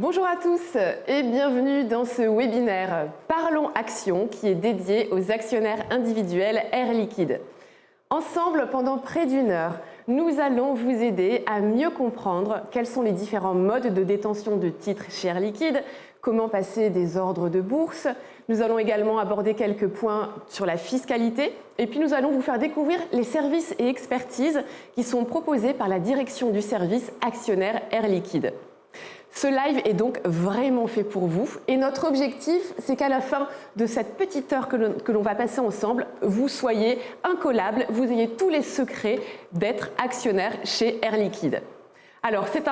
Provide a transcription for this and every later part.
Bonjour à tous et bienvenue dans ce webinaire Parlons Action qui est dédié aux actionnaires individuels Air Liquide. Ensemble, pendant près d'une heure, nous allons vous aider à mieux comprendre quels sont les différents modes de détention de titres chez Air Liquide, comment passer des ordres de bourse. Nous allons également aborder quelques points sur la fiscalité et puis nous allons vous faire découvrir les services et expertises qui sont proposés par la direction du service actionnaire Air Liquide. Ce live est donc vraiment fait pour vous et notre objectif, c'est qu'à la fin de cette petite heure que l'on va passer ensemble, vous soyez incollables, vous ayez tous les secrets d'être actionnaire chez Air Liquide. Alors, c'est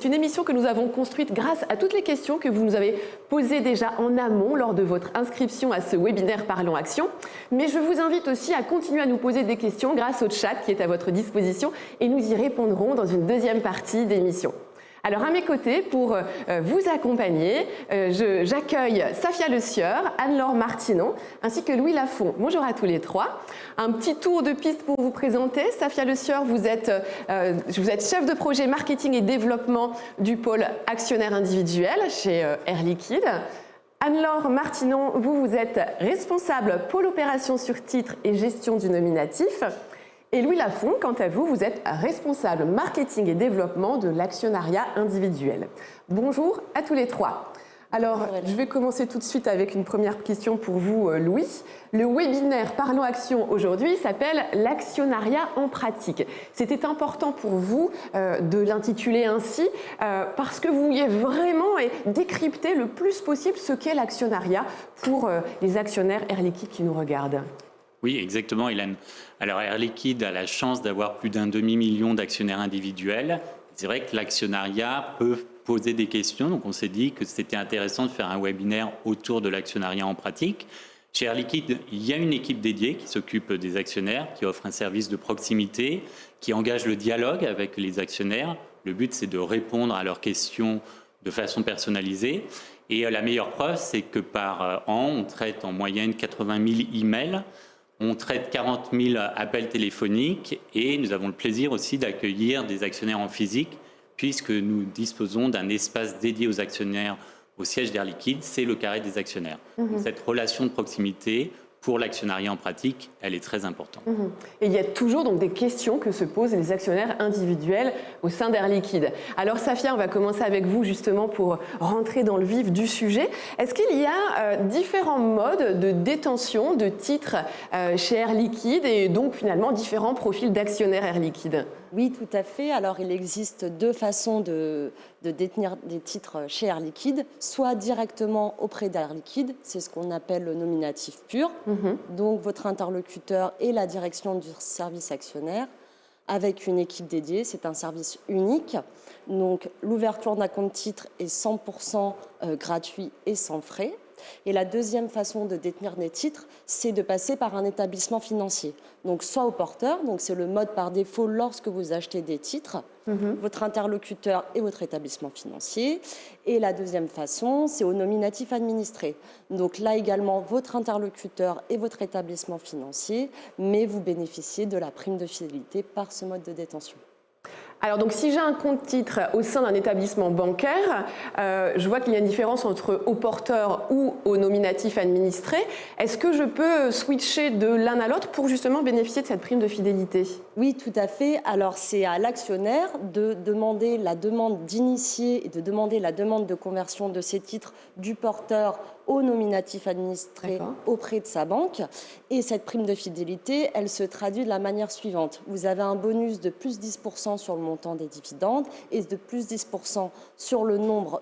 une émission que nous avons construite grâce à toutes les questions que vous nous avez posées déjà en amont lors de votre inscription à ce webinaire Parlons Action. Mais je vous invite aussi à continuer à nous poser des questions grâce au chat qui est à votre disposition et nous y répondrons dans une deuxième partie d'émission. Alors à mes côtés, pour vous accompagner, j'accueille Safia Le Sieur, Anne-Laure Martinon ainsi que Louis Lafont. Bonjour à tous les trois. Un petit tour de piste pour vous présenter. Safia Le Sieur, vous êtes chef de projet marketing et développement du pôle actionnaire individuel chez Air Liquide. Anne-Laure Martinon, vous êtes responsable pôle opération sur titre et gestion du nominatif. Et Louis Lafont, quant à vous, vous êtes responsable marketing et développement de l'actionnariat individuel. Bonjour à tous les trois. Alors, je vais commencer tout de suite avec une première question pour vous, Louis. Le webinaire Parlons Action aujourd'hui s'appelle l'actionnariat en pratique. C'était important pour vous de l'intituler ainsi parce que vous vouliez vraiment décrypter le plus possible ce qu'est l'actionnariat pour les actionnaires Air Liquide qui nous regardent. Oui, exactement, Hélène. Alors, Air Liquide a la chance d'avoir plus d'un demi-million d'actionnaires individuels. C'est vrai que l'actionnariat peut poser des questions, donc on s'est dit que c'était intéressant de faire un webinaire autour de l'actionnariat en pratique. Chez Air Liquide, il y a une équipe dédiée qui s'occupe des actionnaires, qui offre un service de proximité, qui engage le dialogue avec les actionnaires. Le but, c'est de répondre à leurs questions de façon personnalisée. Et la meilleure preuve, c'est que par an, on traite en moyenne 80 000 emails. On traite 40 000 appels téléphoniques et nous avons le plaisir aussi d'accueillir des actionnaires en physique puisque nous disposons d'un espace dédié aux actionnaires au siège d'Air Liquide, c'est le carré des actionnaires. Donc, cette relation de proximité pour l'actionnariat en pratique, elle est très importante. Et il y a toujours donc des questions que se posent les actionnaires individuels au sein d'Air Liquide. Alors Safia, on va commencer avec vous justement pour rentrer dans le vif du sujet. Est-ce qu'il y a différents modes de détention de titres chez Air Liquide et donc finalement différents profils d'actionnaires Air Liquide ? Oui, tout à fait. Alors, il existe deux façons de détenir des titres chez Air Liquide, soit directement auprès d'Air Liquide, c'est ce qu'on appelle le nominatif pur. Donc, votre interlocuteur est la direction du service actionnaire avec une équipe dédiée. C'est un service unique. Donc, l'ouverture d'un compte titre est 100% gratuit et sans frais. Et la deuxième façon de détenir des titres, c'est de passer par un établissement financier. Donc, soit au porteur, donc c'est le mode par défaut lorsque vous achetez des titres, votre interlocuteur et votre établissement financier. Et la deuxième façon, c'est au nominatif administré. Donc là également, votre interlocuteur et votre établissement financier, mais vous bénéficiez de la prime de fidélité par ce mode de détention. Alors donc si j'ai un compte titre au sein d'un établissement bancaire, je vois qu'il y a une différence entre au porteur ou au nominatif administré. Est-ce que je peux switcher de l'un à l'autre pour justement bénéficier de cette prime de fidélité ? Oui, tout à fait. Alors c'est à l'actionnaire de demander la demande d'initier et de demander la demande de conversion de ces titres du porteur au nominatif administré auprès de sa banque. Et cette prime de fidélité, elle se traduit de la manière suivante. Vous avez un bonus de plus 10% sur le montant des dividendes et de plus 10% sur le nombre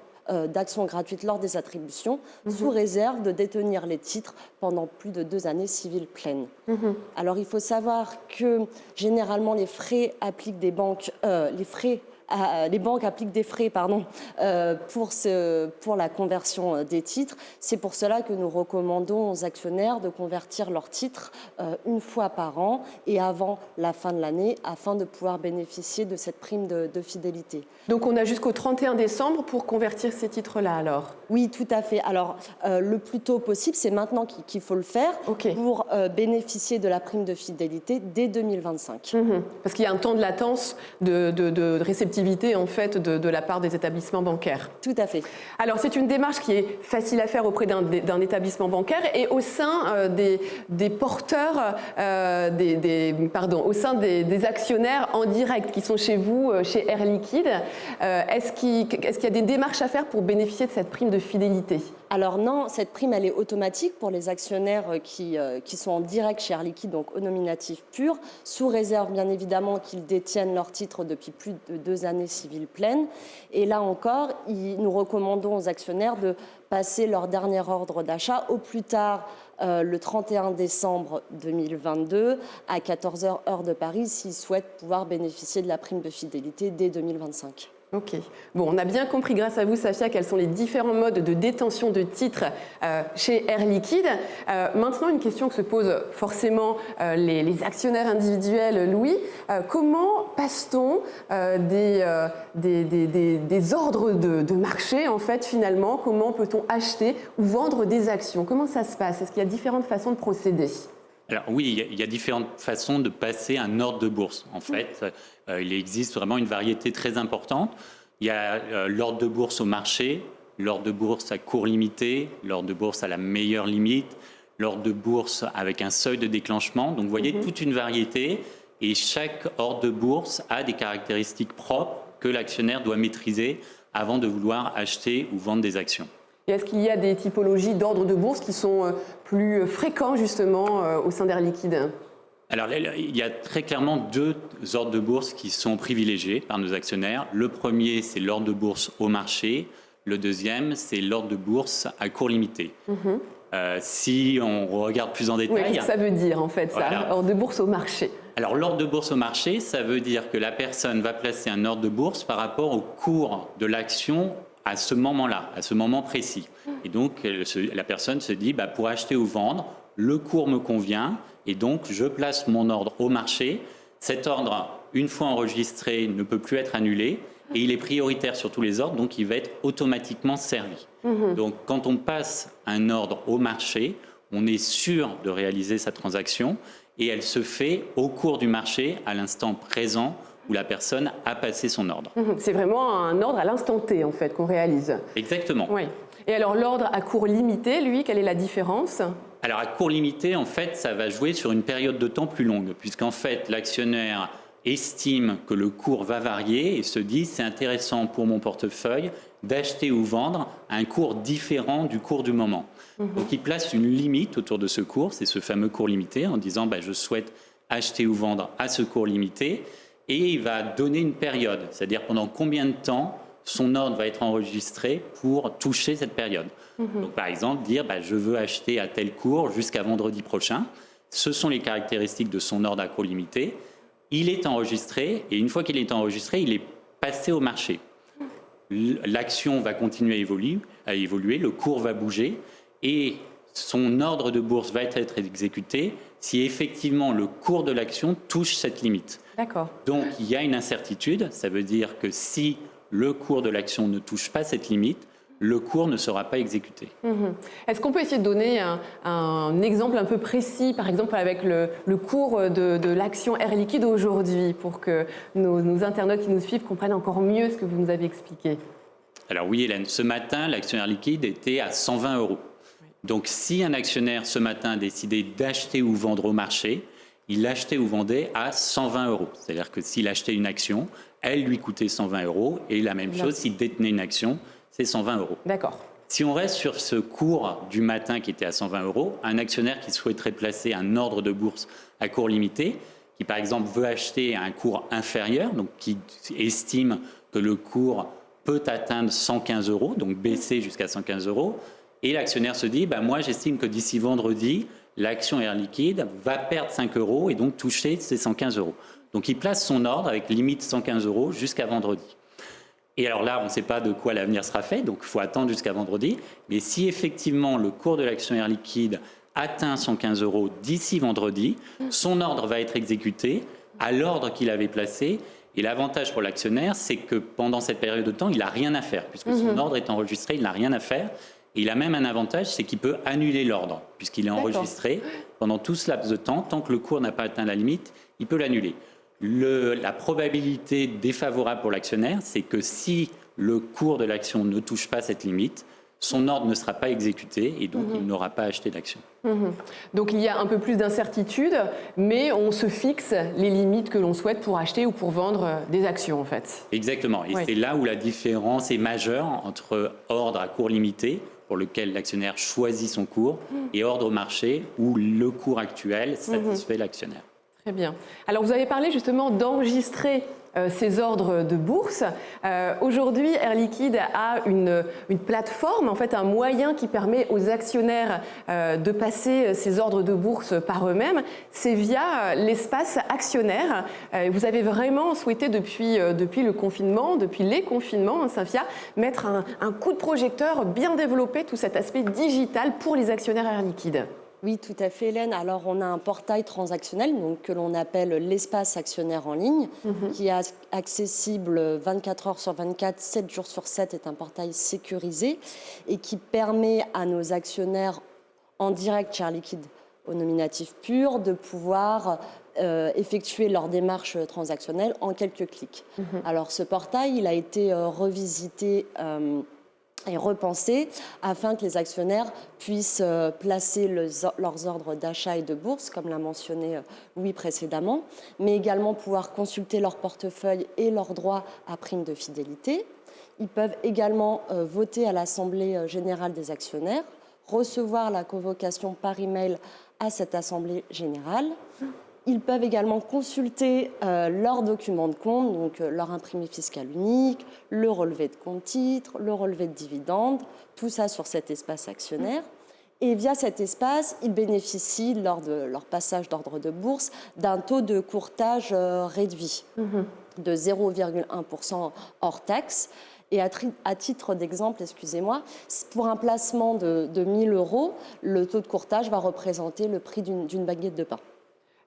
d'actions gratuites lors des attributions, sous réserve de détenir les titres pendant plus de 2 années civiles pleines. Alors il faut savoir que généralement les banques appliquent des frais pour la conversion des titres. C'est pour cela que nous recommandons aux actionnaires de convertir leurs titres une fois par an et avant la fin de l'année afin de pouvoir bénéficier de cette prime de fidélité. Donc on a jusqu'au 31 décembre pour convertir ces titres-là alors ? Oui, tout à fait. Alors le plus tôt possible, c'est maintenant qu'il faut le faire pour bénéficier de la prime de fidélité dès 2025. Parce qu'il y a un temps de latence de réceptivité réceptivité en fait de la part des établissements bancaires. Tout à fait. Alors c'est une démarche qui est facile à faire auprès d'un établissement bancaire et au sein des porteurs, au sein des actionnaires en direct qui sont chez vous, chez Air Liquide. Est-ce qu'il y a des démarches à faire pour bénéficier de cette prime de fidélité ? Alors non, cette prime, elle est automatique pour les actionnaires qui sont en direct chez Air Liquide, donc au nominatif pur, sous réserve bien évidemment qu'ils détiennent leur titre depuis plus de 2 années civiles pleines. Et là encore, nous recommandons aux actionnaires de passer leur dernier ordre d'achat au plus tard le 31 décembre 2022 à 14h heure de Paris s'ils souhaitent pouvoir bénéficier de la prime de fidélité dès 2025. Ok. Bon, on a bien compris grâce à vous, Safia, quels sont les différents modes de détention de titres chez Air Liquide. Maintenant, une question que se posent forcément les actionnaires individuels, Louis. Comment passe-t-on des ordres de marché, en fait, finalement? Comment peut-on acheter ou vendre des actions? Comment ça se passe? Est-ce qu'il y a différentes façons de procéder? Alors oui, il y a différentes façons de passer un ordre de bourse. En fait, il existe vraiment une variété très importante. Il y a l'ordre de bourse au marché, l'ordre de bourse à cours limité, l'ordre de bourse à la meilleure limite, l'ordre de bourse avec un seuil de déclenchement. Donc vous voyez toute une variété et chaque ordre de bourse a des caractéristiques propres que l'actionnaire doit maîtriser avant de vouloir acheter ou vendre des actions. Et est-ce qu'il y a des typologies d'ordres de bourse qui sont plus fréquents justement au sein d'Air Liquide? Alors, il y a très clairement 2 ordres de bourse qui sont privilégiés par nos actionnaires. Le premier, c'est l'ordre de bourse au marché. Le deuxième, c'est l'ordre de bourse à cours limité. Si on regarde plus en détail... Oui, qu'est-ce que ça veut dire en fait, ça, voilà. Ordre de bourse au marché? Alors, l'ordre de bourse au marché, ça veut dire que la personne va placer un ordre de bourse par rapport au cours de l'action à ce moment-là, à ce moment précis. Et donc, la personne se dit, pour acheter ou vendre, le cours me convient, et donc je place mon ordre au marché. Cet ordre, une fois enregistré, ne peut plus être annulé, et il est prioritaire sur tous les ordres, donc il va être automatiquement servi. Donc, quand on passe un ordre au marché, on est sûr de réaliser sa transaction, et elle se fait au cours du marché, à l'instant présent, où la personne a passé son ordre. C'est vraiment un ordre à l'instant T, en fait, qu'on réalise. Exactement. Oui. Et alors, l'ordre à cours limité, lui, quelle est la différence? Alors, à cours limité, en fait, ça va jouer sur une période de temps plus longue, puisqu'en fait, l'actionnaire estime que le cours va varier et se dit c'est intéressant pour mon portefeuille d'acheter ou vendre à un cours différent du cours du moment. Donc, il place une limite autour de ce cours, c'est ce fameux cours limité, en disant je souhaite acheter ou vendre à ce cours limité. Et il va donner une période, c'est-à-dire pendant combien de temps son ordre va être enregistré pour toucher cette période. Donc, par exemple, dire je veux acheter à tel cours jusqu'à vendredi prochain. Ce sont les caractéristiques de son ordre à cours limité. Il est enregistré et une fois qu'il est enregistré, il est passé au marché. L'action va continuer à évoluer, le cours va bouger et son ordre de bourse va être exécuté si effectivement le cours de l'action touche cette limite. D'accord. Donc il y a une incertitude, ça veut dire que si le cours de l'action ne touche pas cette limite, le cours ne sera pas exécuté. Est-ce qu'on peut essayer de donner un exemple un peu précis, par exemple avec le cours de l'action Air Liquide aujourd'hui, pour que nos internautes qui nous suivent comprennent encore mieux ce que vous nous avez expliqué? Alors oui, Hélène, ce matin, l'action Air Liquide était à 120 €. Donc si un actionnaire ce matin a décidé d'acheter ou vendre au marché, il achetait ou vendait à 120 €. C'est-à-dire que s'il achetait une action, elle lui coûtait 120 € et la même chose s'il détenait une action, c'est 120 €. D'accord. Si on reste sur ce cours du matin qui était à 120 €, un actionnaire qui souhaiterait placer un ordre de bourse à cours limité, qui par exemple veut acheter à un cours inférieur, donc qui estime que le cours peut atteindre 115 €, donc baisser jusqu'à 115 €, et l'actionnaire se dit, moi j'estime que d'ici vendredi, l'action Air Liquide va perdre 5 € et donc toucher ces 115 €. Donc il place son ordre avec limite 115 € jusqu'à vendredi. Et alors là, on ne sait pas de quoi l'avenir sera fait, donc il faut attendre jusqu'à vendredi. Mais si effectivement le cours de l'action Air Liquide atteint 115 € d'ici vendredi, son ordre va être exécuté à l'ordre qu'il avait placé. Et l'avantage pour l'actionnaire, c'est que pendant cette période de temps, il n'a rien à faire, puisque son ordre est enregistré, il n'a rien à faire. Et il a même un avantage, c'est qu'il peut annuler l'ordre, puisqu'il est enregistré pendant tout ce laps de temps. Tant que le cours n'a pas atteint la limite, il peut l'annuler. La probabilité défavorable pour l'actionnaire, c'est que si le cours de l'action ne touche pas cette limite, son ordre ne sera pas exécuté et donc il n'aura pas acheté d'action. Donc il y a un peu plus d'incertitude, mais on se fixe les limites que l'on souhaite pour acheter ou pour vendre des actions en fait. Exactement, et c'est là où la différence est majeure entre ordre à cours limité, pour lequel l'actionnaire choisit son cours, et ordre au marché, où le cours actuel satisfait l'actionnaire. Très bien. Alors vous avez parlé justement d'enregistrer ces ordres de bourse. Aujourd'hui, Air Liquide a une plateforme, en fait un moyen qui permet aux actionnaires de passer ces ordres de bourse par eux-mêmes. C'est via l'espace actionnaire. Vous avez vraiment souhaité depuis le confinement, depuis les confinements, Cynthia, mettre un coup de projecteur, bien développer tout cet aspect digital pour les actionnaires Air Liquide. Oui, tout à fait, Hélène. Alors, on a un portail transactionnel donc, que l'on appelle l'espace actionnaire en ligne, qui est accessible 24 heures sur 24, 7 jours sur 7, est un portail sécurisé et qui permet à nos actionnaires en direct chez Air Liquide au nominatif pur de pouvoir effectuer leur démarche transactionnelle en quelques clics. Alors, ce portail, il a été revisité et repensé afin que les actionnaires puissent placer leurs ordres d'achat et de bourse, comme l'a mentionné Louis précédemment, mais également pouvoir consulter leur portefeuille et leurs droits à prime de fidélité. Ils peuvent également voter à l'Assemblée générale des actionnaires, recevoir la convocation par email à cette Assemblée générale. Ils peuvent également consulter leurs documents de compte, donc leur imprimé fiscal unique, le relevé de compte titre, le relevé de dividendes, tout ça sur cet espace actionnaire. Et via cet espace, ils bénéficient, lors de leur passage d'ordre de bourse, d'un taux de courtage réduit de 0,1% hors taxe. Et à titre d'exemple, pour un placement de 1 000 €, le taux de courtage va représenter le prix d'une baguette de pain.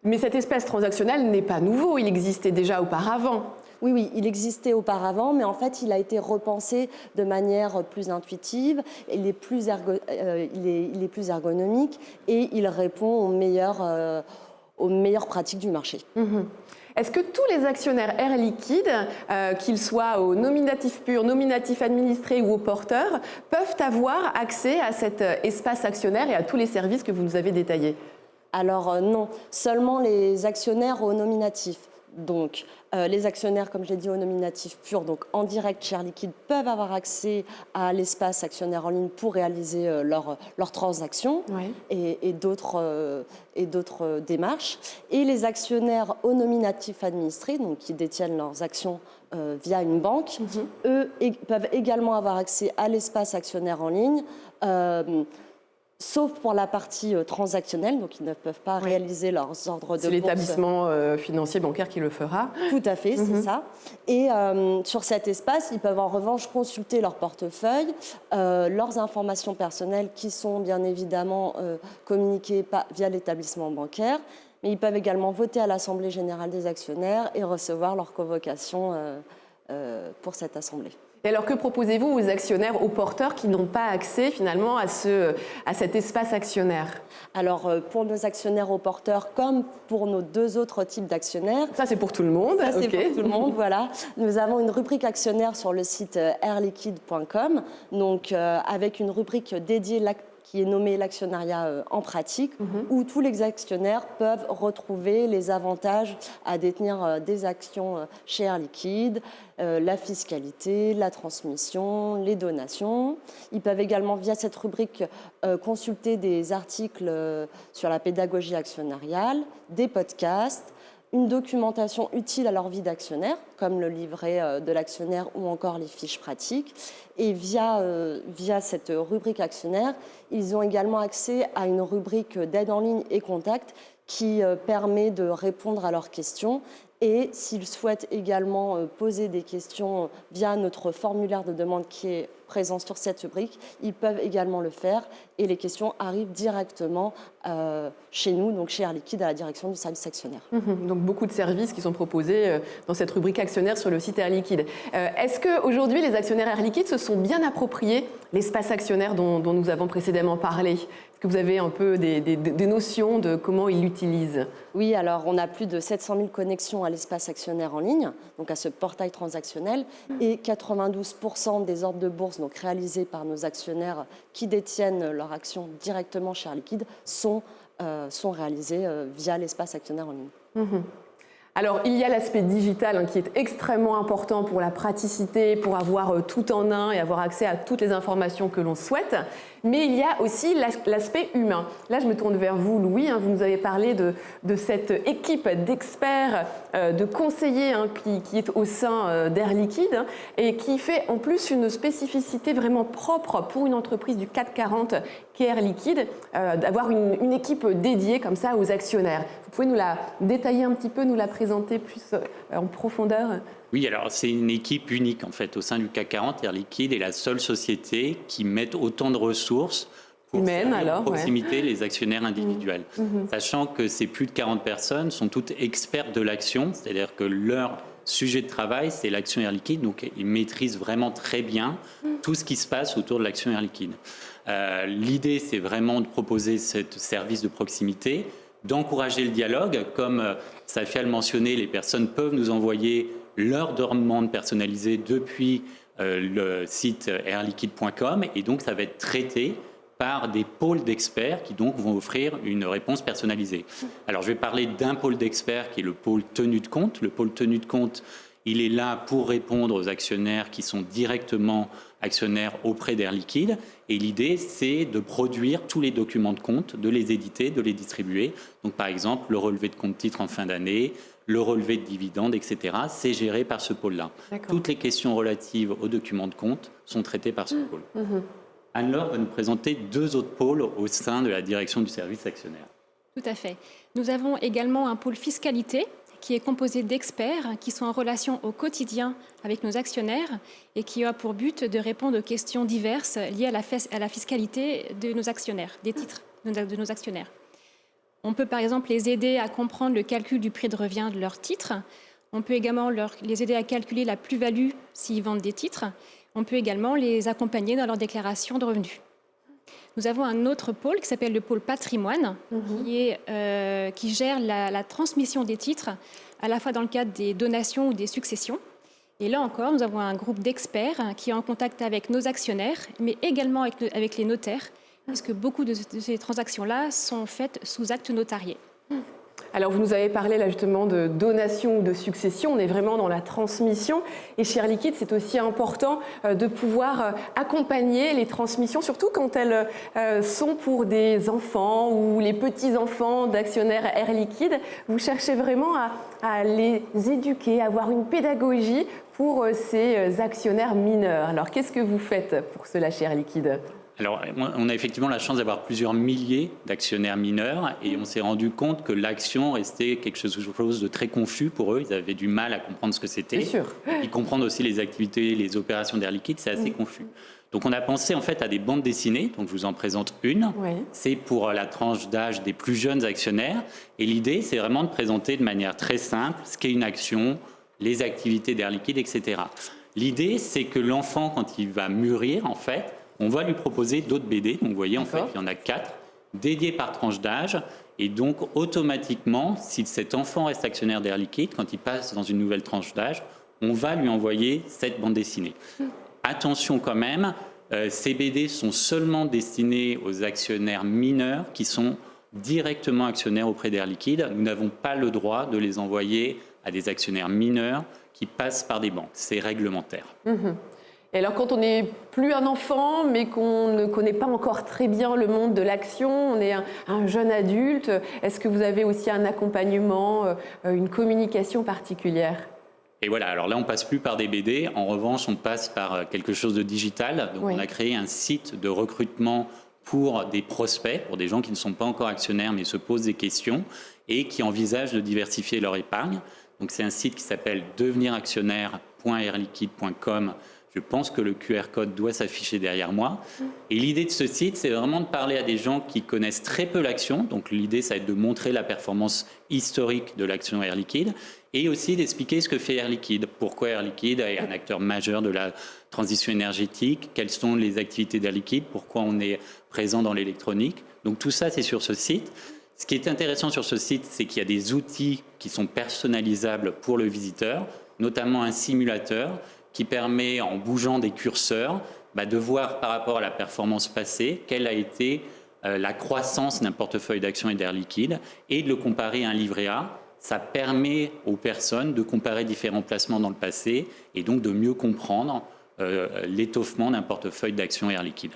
Mais cet espace transactionnel n'est pas nouveau, il existait déjà auparavant. Oui, il existait auparavant, mais en fait, il a été repensé de manière plus intuitive, il est plus ergonomique et il répond aux meilleures pratiques du marché. Est-ce que tous les actionnaires Air Liquide, qu'ils soient au nominatif pur, nominatif administré ou au porteur, peuvent avoir accès à cet espace actionnaire et à tous les services que vous nous avez détaillés ? Alors non, seulement les actionnaires au nominatif. Donc les actionnaires, comme j'ai dit, au nominatif pur, donc en direct chez Air Liquide, peuvent avoir accès à l'espace actionnaire en ligne pour réaliser leurs transactions et d'autres démarches. Et les actionnaires au nominatif administré, donc qui détiennent leurs actions via une banque, eux peuvent également avoir accès à l'espace actionnaire en ligne. Sauf pour la partie transactionnelle, donc ils ne peuvent pas réaliser leurs ordres de bourse. C'est l'établissement financier bancaire qui le fera. Tout à fait, c'est ça. Et sur cet espace, ils peuvent en revanche consulter leur portefeuille, leurs informations personnelles qui sont bien évidemment communiquées via l'établissement bancaire. Mais ils peuvent également voter à l'Assemblée générale des actionnaires et recevoir leur convocation pour cette assemblée. Et alors, que proposez-vous aux actionnaires, aux porteurs qui n'ont pas accès finalement à cet espace actionnaire ? Alors, pour nos actionnaires aux porteurs, comme pour nos deux autres types d'actionnaires... Ça, c'est pour tout le monde. Ça, c'est pour tout le monde, voilà. Nous avons une rubrique actionnaire sur le site airliquide.com, donc avec une rubrique dédiée qui est nommée l'actionnariat en pratique, où tous les actionnaires peuvent retrouver les avantages à détenir des actions chez Air Liquide, la fiscalité, la transmission, les donations. Ils peuvent également, via cette rubrique, consulter des articles sur la pédagogie actionnariale, des podcasts, une documentation utile à leur vie d'actionnaire, comme le livret de l'actionnaire ou encore les fiches pratiques. Et via cette rubrique actionnaire, ils ont également accès à une rubrique d'aide en ligne et contact qui permet de répondre à leurs questions. Et s'ils souhaitent également poser des questions via notre formulaire de demande qui est présent sur cette rubrique, ils peuvent également le faire. Et les questions arrivent directement chez nous, donc chez Air Liquide, à la direction du service actionnaire. Donc beaucoup de services qui sont proposés dans cette rubrique actionnaire sur le site Air Liquide. Est-ce qu'aujourd'hui, les actionnaires Air Liquide se sont bien appropriés l'espace actionnaire dont nous avons précédemment parlé ? Est-ce que vous avez un peu des notions de comment ils l'utilisent? Oui, alors on a plus de 700 000 connexions à l'espace actionnaire en ligne, donc à ce portail transactionnel, et 92% des ordres de bourse donc réalisés par nos actionnaires qui détiennent leurs actions directement chez Air Liquide sont réalisés via l'espace actionnaire en ligne. Alors, il y a l'aspect digital qui est extrêmement important pour la praticité, pour avoir tout en un et avoir accès à toutes les informations que l'on souhaite. Mais il y a aussi l'aspect humain. Là, je me tourne vers vous, Louis. Vous nous avez parlé de cette équipe d'experts, de conseillers qui est au sein d'Air Liquide et qui fait en plus une spécificité vraiment propre pour une entreprise du CAC 40 qu'est Air Liquide, d'avoir une équipe dédiée comme ça aux actionnaires. Vous pouvez nous la détailler un petit peu, nous la présenter plus en profondeur? Oui, alors c'est une équipe unique en fait au sein du CAC 40. Air Liquide est la seule société qui met autant de ressources pour humaines, à proximité les actionnaires individuels. Sachant que ces plus de 40 personnes sont toutes expertes de l'action, c'est-à-dire que leur sujet de travail, c'est l'action Air Liquide, donc ils maîtrisent vraiment très bien tout ce qui se passe autour de l'action Air Liquide. L'idée, c'est vraiment de proposer ce service de proximité, d'encourager le dialogue. Comme Safia le mentionnait, les personnes peuvent nous envoyer leurs demandes personnalisées depuis le site airliquide.com et donc ça va être traité par des pôles d'experts qui donc vont offrir une réponse personnalisée. Alors je vais parler d'un pôle d'experts qui est le pôle tenue de compte. Le pôle tenue de compte, il est là pour répondre aux actionnaires qui sont directement actionnaires auprès d'Air Liquide. Et l'idée, c'est de produire tous les documents de compte, de les éditer, de les distribuer. Donc par exemple, le relevé de compte titre en fin d'année, le relevé de dividendes, etc. C'est géré par ce pôle-là. Toutes les questions relatives aux documents de compte sont traitées par ce pôle. Anne-Laure va nous présenter deux autres pôles au sein de la direction du service actionnaire. Tout à fait. Nous avons également un pôle fiscalité qui est composé d'experts qui sont en relation au quotidien avec nos actionnaires et qui a pour but de répondre aux questions diverses liées à la fiscalité de nos actionnaires, des titres de nos actionnaires. On peut par exemple les aider à comprendre le calcul du prix de revient de leurs titres. On peut également les aider à calculer la plus-value s'ils vendent des titres. On peut également les accompagner dans leur déclaration de revenus. Nous avons un autre pôle qui s'appelle le pôle patrimoine, qui gère la transmission des titres, à la fois dans le cadre des donations ou des successions. Et là encore, nous avons un groupe d'experts qui est en contact avec nos actionnaires, mais également avec les notaires, puisque beaucoup de ces transactions-là sont faites sous acte notarié. Alors, vous nous avez parlé là justement de donation ou de succession. On est vraiment dans la transmission. Et chez Air Liquide, c'est aussi important de pouvoir accompagner les transmissions, surtout quand elles sont pour des enfants ou les petits-enfants d'actionnaires Air Liquide. Vous cherchez vraiment à les éduquer, à avoir une pédagogie pour ces actionnaires mineurs. Alors, qu'est-ce que vous faites pour cela chez Air Liquide ? Alors, on a effectivement la chance d'avoir plusieurs milliers d'actionnaires mineurs et on s'est rendu compte que l'action restait quelque chose de très confus pour eux. Ils avaient du mal à comprendre ce que c'était. C'est sûr. Et comprendre aussi les activités, les opérations d'Air Liquide, c'est assez confus. Donc, on a pensé en fait à des bandes dessinées. Donc, je vous en présente une. Oui. C'est pour la tranche d'âge des plus jeunes actionnaires. Et l'idée, c'est vraiment de présenter de manière très simple ce qu'est une action, les activités d'Air Liquide, etc. L'idée, c'est que l'enfant, quand il va mûrir, en fait, on va lui proposer d'autres BD. Donc, vous voyez, en fait, il y en a 4, dédiés par tranche d'âge. Et donc, automatiquement, si cet enfant reste actionnaire d'Air Liquide, quand il passe dans une nouvelle tranche d'âge, on va lui envoyer cette bande dessinée. Attention quand même, ces BD sont seulement destinés aux actionnaires mineurs qui sont directement actionnaires auprès d'Air Liquide. Nous n'avons pas le droit de les envoyer à des actionnaires mineurs qui passent par des banques. C'est réglementaire. Et alors, quand on n'est plus un enfant, mais qu'on ne connaît pas encore très bien le monde de l'action, on est un jeune adulte, est-ce que vous avez aussi un accompagnement, une communication particulière ? Et voilà, alors là, on passe plus par des BD. En revanche, on passe par quelque chose de digital. Donc, on a créé un site de recrutement pour des prospects, pour des gens qui ne sont pas encore actionnaires, mais se posent des questions et qui envisagent de diversifier leur épargne. Donc, c'est un site qui s'appelle deveniractionnaire.airliquide.com. je pense que le QR code doit s'afficher derrière moi. Et l'idée de ce site, c'est vraiment de parler à des gens qui connaissent très peu l'action. Donc l'idée, ça va être de montrer la performance historique de l'action Air Liquide et aussi d'expliquer ce que fait Air Liquide, pourquoi Air Liquide est un acteur majeur de la transition énergétique, quelles sont les activités d'Air Liquide, pourquoi on est présent dans l'électronique. Donc tout ça, c'est sur ce site. Ce qui est intéressant sur ce site, c'est qu'il y a des outils qui sont personnalisables pour le visiteur, notamment un simulateur qui permet, en bougeant des curseurs, de voir par rapport à la performance passée, quelle a été la croissance d'un portefeuille d'actions et d'Air Liquide, et de le comparer à un livret A. Ça permet aux personnes de comparer différents placements dans le passé et donc de mieux comprendre l'étoffement d'un portefeuille d'actions Air Liquide.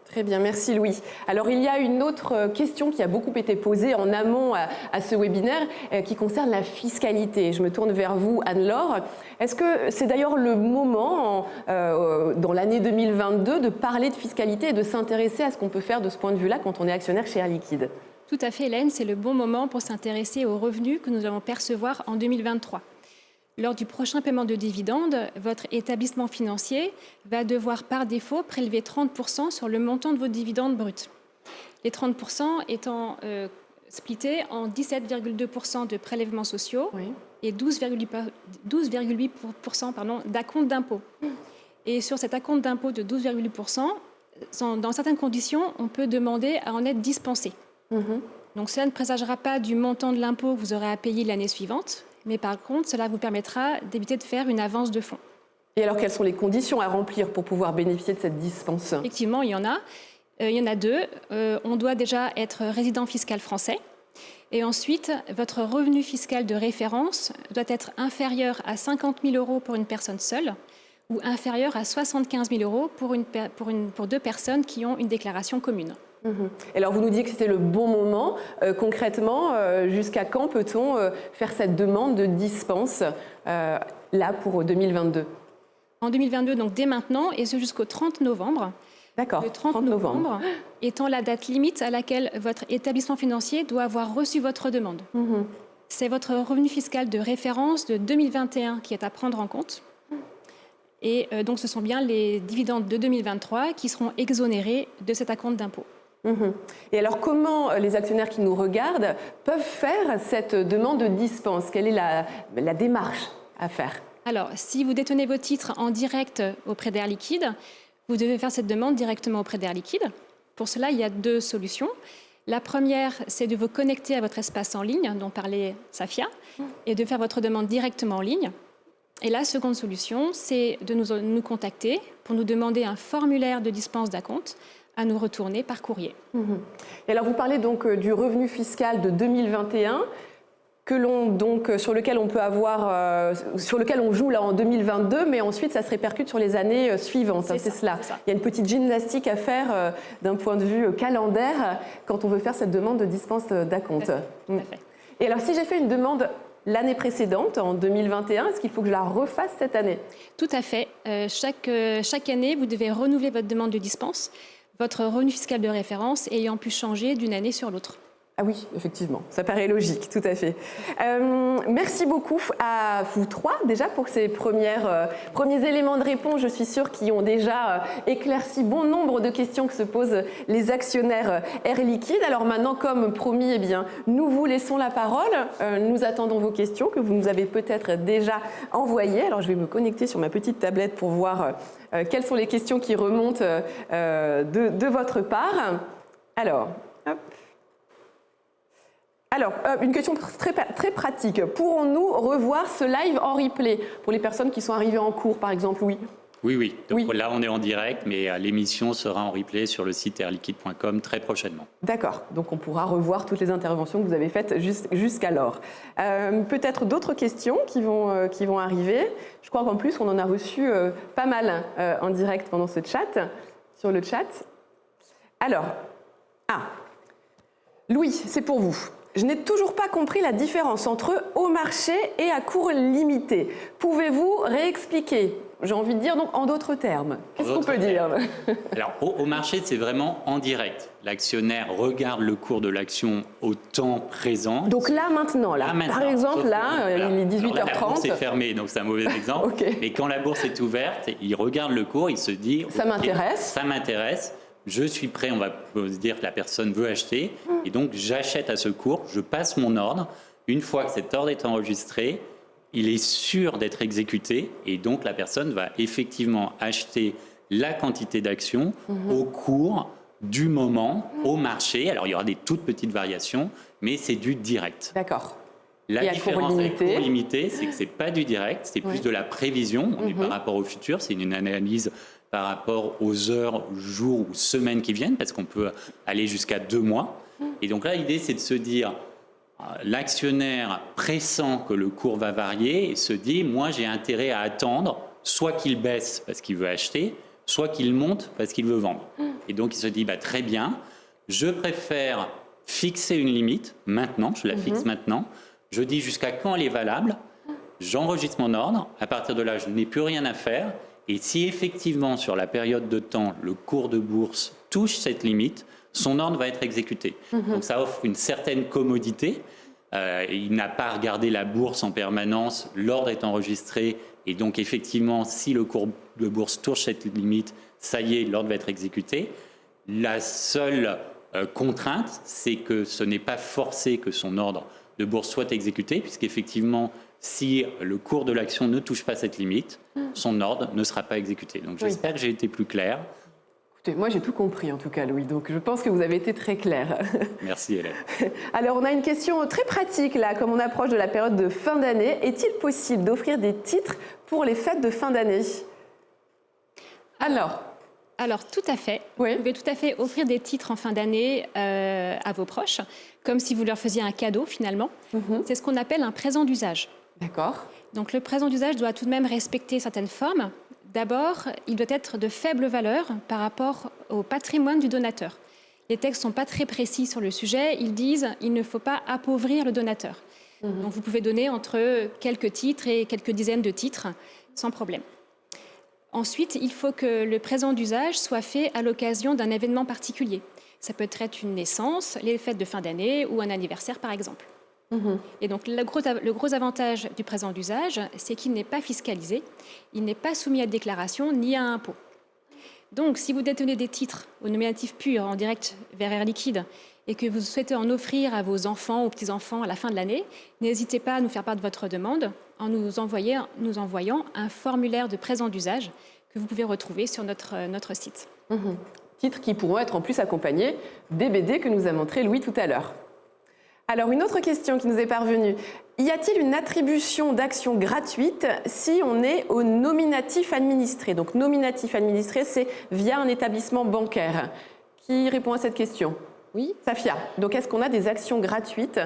Très bien, merci Louis. Alors il y a une autre question qui a beaucoup été posée en amont à ce webinaire qui concerne la fiscalité. Je me tourne vers vous, Anne-Laure. Est-ce que c'est d'ailleurs le moment, dans l'année 2022, de parler de fiscalité et de s'intéresser à ce qu'on peut faire de ce point de vue-là quand on est actionnaire chez Air Liquide? Tout à fait, Hélène, c'est le bon moment pour s'intéresser aux revenus que nous allons percevoir en 2023. Lors du prochain paiement de dividendes, votre établissement financier va devoir par défaut prélever 30% sur le montant de vos dividendes bruts. Les 30% étant splittés en 17,2% de prélèvements sociaux et 12,8% d'acompte d'impôt. Et sur cet acompte d'impôt de 12,8%, dans certaines conditions, on peut demander à en être dispensé. Donc cela ne présagera pas du montant de l'impôt que vous aurez à payer l'année suivante, mais par contre, cela vous permettra d'éviter de faire une avance de fonds. Et alors, quelles sont les conditions à remplir pour pouvoir bénéficier de cette dispense? Effectivement, il y en a. Il y en a deux. On doit déjà être résident fiscal français. Et ensuite, votre revenu fiscal de référence doit être inférieur à 50 000 € pour une personne seule ou inférieur à 75 000 € pour deux personnes qui ont une déclaration commune. Et alors, vous nous dites que c'était le bon moment. Concrètement, jusqu'à quand peut-on faire cette demande de dispense là pour 2022? En 2022, donc dès maintenant, et ce jusqu'au 30 novembre. D'accord, le 30 novembre étant la date limite à laquelle votre établissement financier doit avoir reçu votre demande. C'est votre revenu fiscal de référence de 2021 qui est à prendre en compte. Et donc, ce sont bien les dividendes de 2023 qui seront exonérés de cet acompte d'impôt. Et alors, comment les actionnaires qui nous regardent peuvent faire cette demande de dispense? Quelle est la démarche à faire? Alors, si vous détenez vos titres en direct auprès d'Air Liquide, vous devez faire cette demande directement auprès d'Air Liquide. Pour cela, il y a deux solutions. La première, c'est de vous connecter à votre espace en ligne, dont parlait Safia, et de faire votre demande directement en ligne. Et la seconde solution, c'est de nous contacter pour nous demander un formulaire de dispense d'acompte à nous retourner par courrier. Et alors, vous parlez donc du revenu fiscal de 2021 sur lequel on peut avoir, sur lequel on joue là en 2022, mais ensuite ça se répercute sur les années suivantes. C'est cela. Il y a une petite gymnastique à faire d'un point de vue calendaire quand on veut faire cette demande de dispense d'acompte. Tout à fait. Et alors, si j'ai fait une demande l'année précédente, en 2021, est-ce qu'il faut que je la refasse cette année? Tout à fait. Chaque année, vous devez renouveler votre demande de dispense, votre revenu fiscal de référence ayant pu changer d'une année sur l'autre. Ah oui, effectivement, ça paraît logique, tout à fait. Merci beaucoup à vous trois déjà pour ces premiers éléments de réponse. Je suis sûre qu'ils ont déjà éclairci bon nombre de questions que se posent les actionnaires Air Liquide. Alors maintenant, comme promis, nous vous laissons la parole. Nous attendons vos questions que vous nous avez peut-être déjà envoyées. Alors je vais me connecter sur ma petite tablette pour voir quelles sont les questions qui remontent de votre part. Alors, hop. Alors, une question très pratique. Pourrons-nous revoir ce live en replay pour les personnes qui sont arrivées en cours, par exemple? Oui. Oui. Donc là, on est en direct, mais l'émission sera en replay sur le site airliquide.com très prochainement. D'accord. Donc, on pourra revoir toutes les interventions que vous avez faites jusqu'alors. Peut-être d'autres questions qui vont arriver. Je crois qu'en plus, on en a reçu pas mal en direct pendant ce chat, sur le chat. Alors, Louis, c'est pour vous. Je n'ai toujours pas compris la différence entre au marché et à cours limité. Pouvez-vous réexpliquer? j'ai envie de dire, donc en d'autres termes. Qu'est-ce qu'on peut dire? Alors, au marché, c'est vraiment en direct. L'actionnaire regarde le cours de l'action au temps présent. Donc là, maintenant, par exemple, là, il est 18h30. La bourse est fermée, donc c'est un mauvais exemple. Okay. Mais quand la bourse est ouverte, il regarde le cours, il se dit... Ça m'intéresse. Ça m'intéresse, je suis prêt, on va se dire que la personne veut acheter, et donc j'achète à ce cours, je passe mon ordre. Une fois que cet ordre est enregistré, il est sûr d'être exécuté, et donc la personne va effectivement acheter la quantité d'actions au cours du moment, au marché. Alors il y aura des toutes petites variations, mais c'est du direct. D'accord. La différence avec cours limité, c'est que c'est pas du direct, c'est plus de la prévision. On est par rapport au futur, c'est une analyse par rapport aux heures, jours ou semaines qui viennent, parce qu'on peut aller jusqu'à 2 mois. Et donc là, l'idée, c'est de se dire, l'actionnaire pressent que le cours va varier et se dit, moi, j'ai intérêt à attendre, soit qu'il baisse parce qu'il veut acheter, soit qu'il monte parce qu'il veut vendre. Et donc, il se dit, très bien, je préfère fixer une limite maintenant, je la fixe maintenant, je dis jusqu'à quand elle est valable, j'enregistre mon ordre, à partir de là, je n'ai plus rien à faire. Et si effectivement, sur la période de temps, le cours de bourse touche cette limite, son ordre va être exécuté. Donc ça offre une certaine commodité. Il n'a pas à regarder la bourse en permanence, l'ordre est enregistré. Et donc effectivement, si le cours de bourse touche cette limite, ça y est, l'ordre va être exécuté. La seule contrainte, c'est que ce n'est pas forcé que son ordre de bourse soit exécuté, puisqu'effectivement, si le cours de l'action ne touche pas cette limite, son ordre ne sera pas exécuté. Donc j'espère que j'ai été plus clair. Écoutez, moi j'ai tout compris en tout cas, Louis, donc je pense que vous avez été très clair. Merci Hélène. Alors on a une question très pratique là, comme on approche de la période de fin d'année. Est-il possible d'offrir des titres pour les fêtes de fin d'année? Alors, tout à fait. Oui. Vous pouvez tout à fait offrir des titres en fin d'année à vos proches, comme si vous leur faisiez un cadeau finalement. C'est ce qu'on appelle un présent d'usage. D'accord. Donc le présent d'usage doit tout de même respecter certaines formes. D'abord, il doit être de faible valeur par rapport au patrimoine du donateur. Les textes ne sont pas très précis sur le sujet. Ils disent qu'il ne faut pas appauvrir le donateur. Donc vous pouvez donner entre quelques titres et quelques dizaines de titres sans problème. Ensuite, il faut que le présent d'usage soit fait à l'occasion d'un événement particulier. Ça peut être une naissance, les fêtes de fin d'année ou un anniversaire par exemple. Et donc le gros avantage du présent d'usage, c'est qu'il n'est pas fiscalisé, il n'est pas soumis à déclaration ni à impôt. Donc si vous détenez des titres au nominatif pur en direct vers Air Liquide et que vous souhaitez en offrir à vos enfants ou petits-enfants à la fin de l'année, n'hésitez pas à nous faire part de votre demande en nous envoyant un formulaire de présent d'usage que vous pouvez retrouver sur notre site. Titres qui pourront être en plus accompagnés des BD que nous a montré Louis tout à l'heure. Alors, une autre question qui nous est parvenue. Y a-t-il une attribution d'actions gratuites si on est au nominatif administré? Donc, nominatif administré, c'est via un établissement bancaire. Qui répond à cette question? Oui. Safia, donc est-ce qu'on a des actions gratuites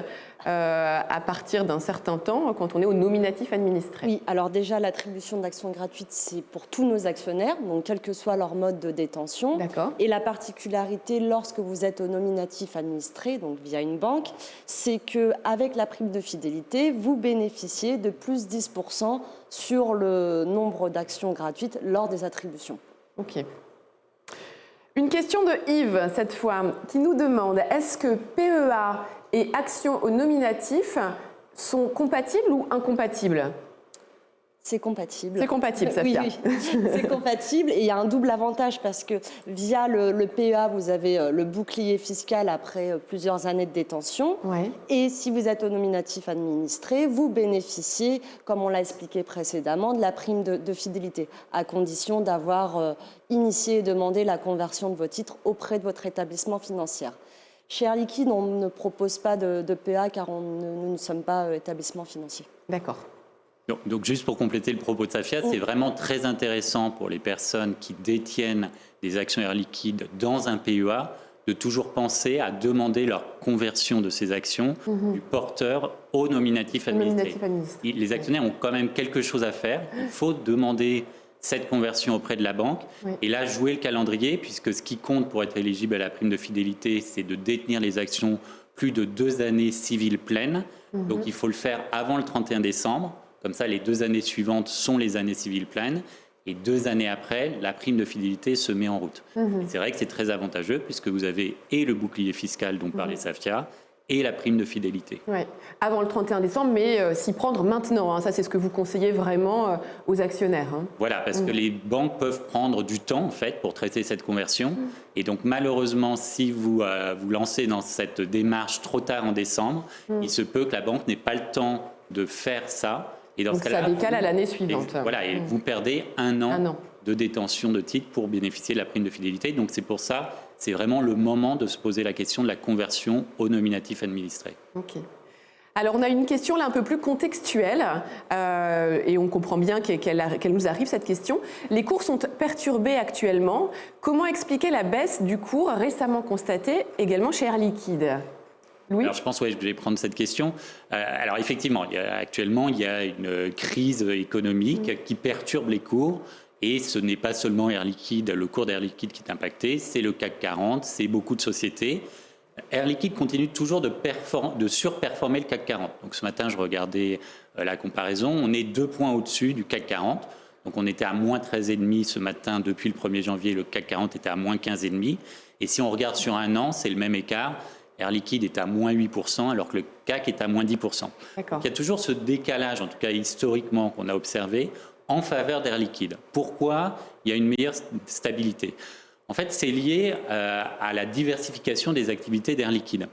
à partir d'un certain temps quand on est au nominatif administré? Oui, alors déjà l'attribution d'actions gratuites, c'est pour tous nos actionnaires, donc quel que soit leur mode de détention. D'accord. Et la particularité lorsque vous êtes au nominatif administré, donc via une banque, c'est qu'avec la prime de fidélité, vous bénéficiez de plus 10% sur le nombre d'actions gratuites lors des attributions. Ok. Une question de Yves, cette fois, qui nous demande est-ce que PEA et actions au nominatif sont compatibles ou incompatibles? C'est compatible. C'est compatible, Safia. Oui, c'est compatible et il y a un double avantage parce que via le PEA, vous avez le bouclier fiscal après plusieurs années de détention. Ouais. Et si vous êtes au nominatif administré, vous bénéficiez, comme on l'a expliqué précédemment, de la prime de fidélité, à condition d'avoir initié et demandé la conversion de vos titres auprès de votre établissement financier. Chez Air Liquide, on ne propose pas de PEA car nous ne sommes pas établissement financier. D'accord. Donc juste pour compléter le propos de Safia, c'est vraiment très intéressant pour les personnes qui détiennent des actions Air Liquide dans un PEA de toujours penser à demander leur conversion de ces actions du porteur au nominatif administré. Les actionnaires ont quand même quelque chose à faire. Il faut demander cette conversion auprès de la banque et là jouer le calendrier puisque ce qui compte pour être éligible à la prime de fidélité, c'est de détenir les actions plus de 2 années civiles pleines. Donc il faut le faire avant le 31 décembre. Comme ça, les 2 années suivantes sont les années civiles pleines. Et 2 années après, la prime de fidélité se met en route. C'est vrai que c'est très avantageux puisque vous avez et le bouclier fiscal dont parlait Safia et la prime de fidélité. Ouais. Avant le 31 décembre, mais s'y prendre maintenant. Ça, c'est ce que vous conseillez vraiment aux actionnaires. Voilà, parce que les banques peuvent prendre du temps en fait pour traiter cette conversion. Et donc malheureusement, si vous vous lancez dans cette démarche trop tard en décembre, il se peut que la banque n'ait pas le temps de faire ça. Et dans Donc ce cas-là, ça décale à l'année suivante. Et vous perdez un an de détention de titres pour bénéficier de la prime de fidélité. Donc c'est pour ça, c'est vraiment le moment de se poser la question de la conversion au nominatif administré. Ok. Alors on a une question là un peu plus contextuelle et on comprend bien qu'elle nous arrive cette question. Les cours sont perturbés actuellement. Comment expliquer la baisse du cours récemment constatée également chez Air Liquide ? Louis ? Alors je pense que je vais prendre cette question. Alors effectivement, actuellement, il y a une crise économique qui perturbe les cours. Et ce n'est pas seulement Air Liquide, le cours d'Air Liquide qui est impacté, c'est le CAC 40, c'est beaucoup de sociétés. Air Liquide continue toujours de surperformer le CAC 40. Donc ce matin, je regardais la comparaison. On est 2 points au-dessus du CAC 40. Donc on était à moins 13,5 ce matin. Depuis le 1er janvier, le CAC 40 était à moins 15,5. Et si on regarde sur un an, c'est le même écart. Air Liquide est à moins 8%, alors que le CAC est à moins 10%. Donc, il y a toujours ce décalage, en tout cas historiquement, qu'on a observé en faveur d'Air Liquide. Pourquoi il y a une meilleure stabilité ? En fait, c'est lié à la diversification des activités d'Air Liquide.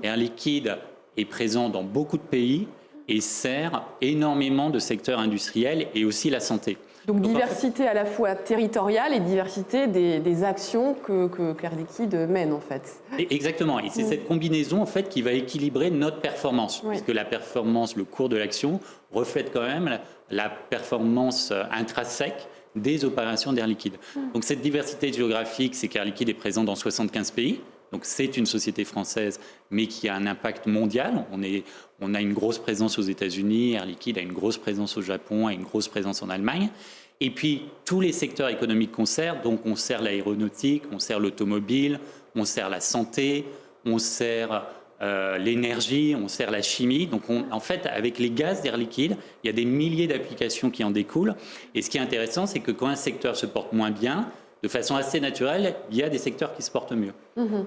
Air Liquide est présent dans beaucoup de pays et sert énormément de secteurs industriels et aussi la santé. Donc diversité à la fois territoriale et diversité des actions qu'Air Liquide mène en fait. Exactement, et c'est cette combinaison en fait qui va équilibrer notre performance, puisque la performance, le cours de l'action reflète quand même la performance intrinsèque des opérations d'Air Liquide. Donc cette diversité géographique, c'est qu'Air Liquide est présent dans 75 pays. Donc c'est une société française, mais qui a un impact mondial. On a une grosse présence aux États-Unis, Air Liquide a une grosse présence au Japon, a une grosse présence en Allemagne. Et puis tous les secteurs économiques qu'on sert, donc on sert l'aéronautique, on sert l'automobile, on sert la santé, on sert l'énergie, on sert la chimie. Donc en fait, avec les gaz d'Air Liquide, il y a des milliers d'applications qui en découlent. Et ce qui est intéressant, c'est que quand un secteur se porte moins bien, de façon assez naturelle, il y a des secteurs qui se portent mieux.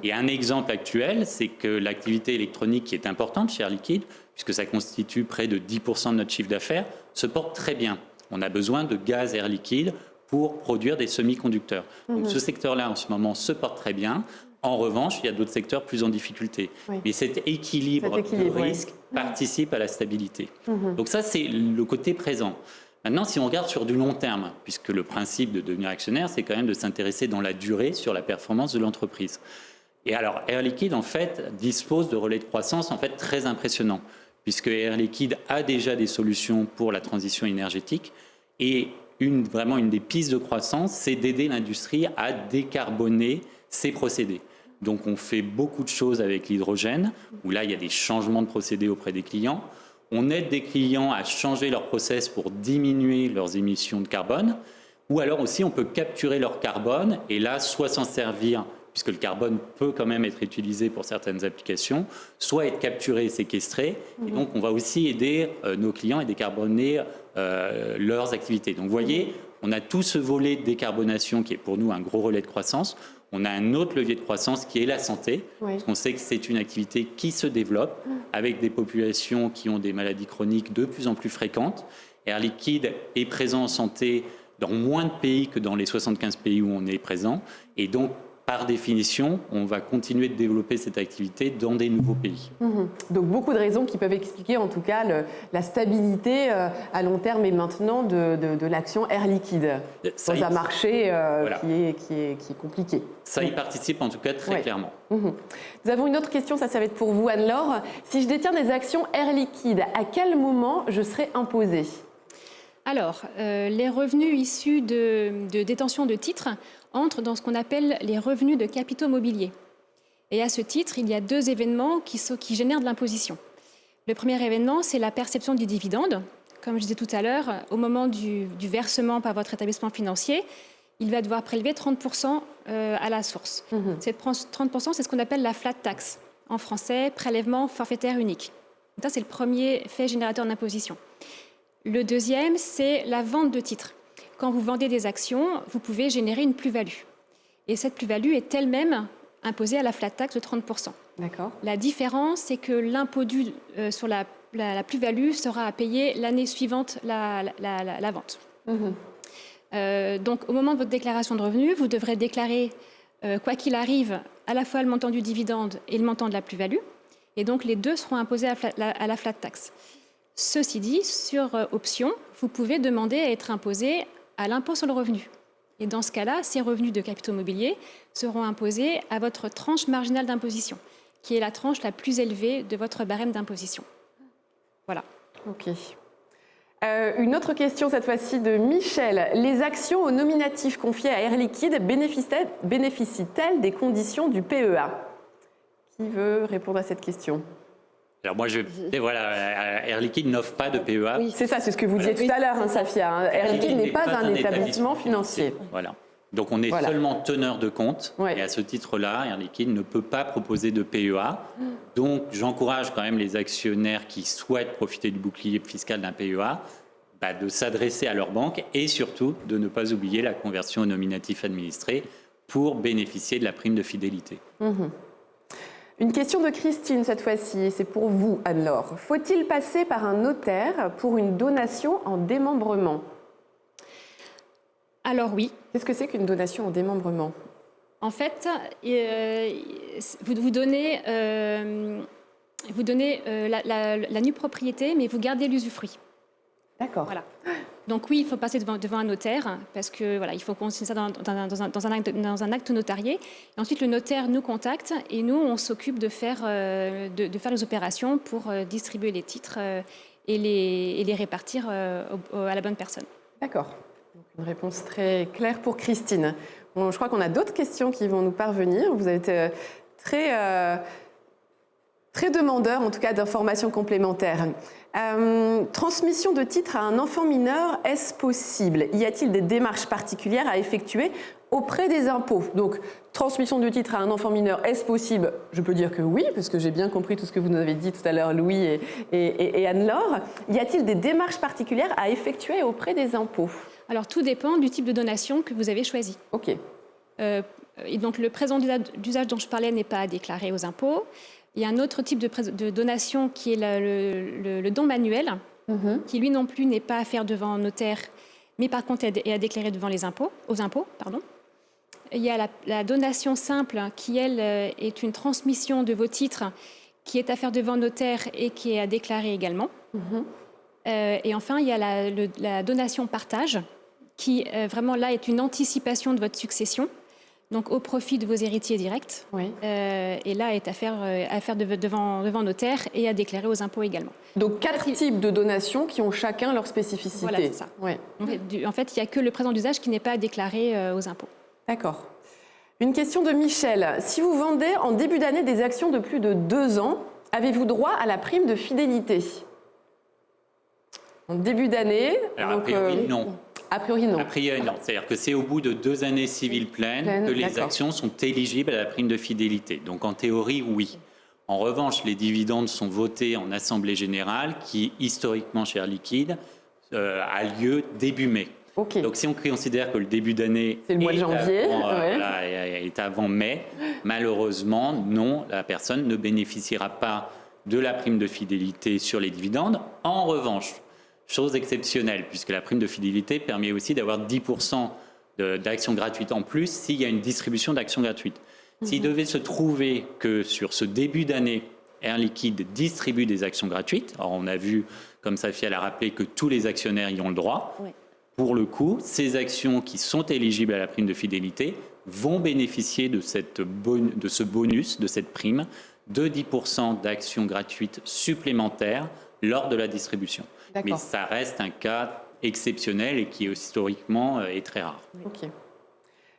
Et un exemple actuel, c'est que l'activité électronique qui est importante chez Air Liquide, puisque ça constitue près de 10% de notre chiffre d'affaires, se porte très bien. On a besoin de gaz Air Liquide pour produire des semi-conducteurs. Donc ce secteur-là, en ce moment, se porte très bien. En revanche, il y a d'autres secteurs plus en difficulté. Mais cet équilibre de risque participe à la stabilité. Donc ça, c'est le côté présent. Maintenant, si on regarde sur du long terme, puisque le principe de devenir actionnaire, c'est quand même de s'intéresser dans la durée sur la performance de l'entreprise. Et alors, Air Liquide, en fait, dispose de relais de croissance en fait très impressionnants, puisque Air Liquide a déjà des solutions pour la transition énergétique. Et vraiment une des pistes de croissance, c'est d'aider l'industrie à décarboner ses procédés. Donc, on fait beaucoup de choses avec l'hydrogène, où là, il y a des changements de procédés auprès des clients. On aide des clients à changer leur process pour diminuer leurs émissions de carbone, ou alors aussi on peut capturer leur carbone et là soit s'en servir, puisque le carbone peut quand même être utilisé pour certaines applications, soit être capturé et séquestré. Et donc on va aussi aider nos clients à décarboner leurs activités. Donc vous voyez, on a tout ce volet de décarbonation qui est pour nous un gros relais de croissance. On a un autre levier de croissance qui est la santé, parce qu'on sait que c'est une activité qui se développe avec des populations qui ont des maladies chroniques de plus en plus fréquentes. Air Liquide est présent en santé dans moins de pays que dans les 75 pays où on est présent. Et donc, par définition, on va continuer de développer cette activité dans des nouveaux pays. Donc beaucoup de raisons qui peuvent expliquer en tout cas la stabilité à long terme et maintenant de l'action Air Liquide dans un marché qui est compliqué. Ça y participe en tout cas très clairement. Nous avons une autre question, ça va être pour vous Anne-Laure. Si je détiens des actions Air Liquide, à quel moment je serai imposée ? Alors, les revenus issus de détention de titres entrent dans ce qu'on appelle les revenus de capitaux mobiliers. Et à ce titre, il y a 2 événements qui génèrent de l'imposition. Le premier événement, c'est la perception du dividende. Comme je disais tout à l'heure, au moment du versement par votre établissement financier, il va devoir prélever 30% à la source. Cette 30%, c'est ce qu'on appelle la flat tax. En français, prélèvement forfaitaire unique. Donc ça, c'est le premier fait générateur d'imposition. Le deuxième, c'est la vente de titres. quand vous vendez des actions, vous pouvez générer une plus-value. Et cette plus-value est elle-même imposée à la flat tax de 30%. D'accord. La différence, c'est que l'impôt dû sur la plus-value sera à payer l'année suivante la vente. Donc, au moment de votre déclaration de revenus, vous devrez déclarer, quoi qu'il arrive, à la fois le montant du dividende et le montant de la plus-value. Et donc, les deux seront imposés à la flat tax. Ceci dit, sur option, vous pouvez demander à être imposé à l'impôt sur le revenu. Et dans ce cas-là, ces revenus de capitaux mobiliers seront imposés à votre tranche marginale d'imposition, qui est la tranche la plus élevée de votre barème d'imposition. Voilà. Ok. Une autre question, cette fois-ci de Michel. Les actions au nominatif confiées à Air Liquide bénéficient-elles des conditions du PEA? Qui veut répondre à cette question? Alors moi, voilà, Air Liquide n'offre pas de PEA. Oui, c'est ça, c'est ce que vous disiez tout à l'heure, Safia. Air Liquide n'est pas un établissement financier. Voilà. Donc on est seulement teneur de compte. Ouais. Et à ce titre-là, Air Liquide ne peut pas proposer de PEA. Donc j'encourage quand même les actionnaires qui souhaitent profiter du bouclier fiscal d'un PEA de s'adresser à leur banque et surtout de ne pas oublier la conversion au nominatif administré pour bénéficier de la prime de fidélité. Une question de Christine cette fois-ci, c'est pour vous Anne-Laure. Faut-il passer par un notaire pour une donation en démembrement? Alors oui. Qu'est-ce que c'est qu'une donation en démembrement? En fait, vous donnez la nue propriété, mais vous gardez l'usufruit. D'accord. Voilà. Donc oui, il faut passer devant un notaire, parce que voilà, il faut qu'on signe ça dans un acte notarié. Et ensuite, le notaire nous contacte et nous, on s'occupe de faire les opérations pour distribuer les titres et les répartir à la bonne personne. D'accord. Une réponse très claire pour Christine. Bon, je crois qu'on a d'autres questions qui vont nous parvenir. Vous avez été très demandeur, en tout cas, d'informations complémentaires. Transmission de titres à un enfant mineur, est-ce possible? Y a-t-il des démarches particulières à effectuer auprès des impôts? Donc, transmission de titre à un enfant mineur, est-ce possible? Je peux dire que oui, parce que j'ai bien compris tout ce que vous nous avez dit tout à l'heure, Louis et Anne-Laure. Y a-t-il des démarches particulières à effectuer auprès des impôts? Alors, tout dépend du type de donation que vous avez choisi. OK. Et donc, le présent d'usage dont je parlais n'est pas à déclarer aux impôts. Il y a un autre type de donation qui est le don manuel, qui lui non plus n'est pas à faire devant un notaire, mais par contre est à déclarer devant aux impôts. Il y a la donation simple qui, elle, est une transmission de vos titres qui est à faire devant notaire et qui est à déclarer également. Et enfin, il y a la donation partage qui, vraiment, là, est une anticipation de votre succession. Donc, au profit de vos héritiers directs. Oui. Et là, est à faire devant notaire et à déclarer aux impôts également. Donc, 4 types de donations qui ont chacun leur spécificité. Voilà, c'est ça. Ouais. En fait, il n'y a que le présent d'usage qui n'est pas à déclarer aux impôts. D'accord. Une question de Michel. Si vous vendez en début d'année des actions de plus de 2 ans, avez-vous droit à la prime de fidélité? En début d'année. Alors, a priori, non. A priori, non. A priori, non. C'est-à-dire que c'est au bout de 2 années civiles pleines que les actions sont éligibles à la prime de fidélité. Donc, en théorie, oui. En revanche, les dividendes sont votés en Assemblée générale qui, historiquement, chez Air Liquide, a lieu début mai. Okay. Donc, si on considère que le début d'année c'est le mois de janvier, est avant mai, malheureusement, non, la personne ne bénéficiera pas de la prime de fidélité sur les dividendes. En revanche, chose exceptionnelle, puisque la prime de fidélité permet aussi d'avoir 10% d'actions gratuites en plus s'il y a une distribution d'actions gratuites. S'il devait se trouver que sur ce début d'année, Air Liquide distribue des actions gratuites, alors on a vu, comme Safia l'a rappelé, que tous les actionnaires y ont le droit. Oui. Pour le coup, ces actions qui sont éligibles à la prime de fidélité vont bénéficier de ce bonus, de cette prime, de 10% d'actions gratuites supplémentaires lors de la distribution. Mais ça reste un cas exceptionnel et qui historiquement est très rare. Okay.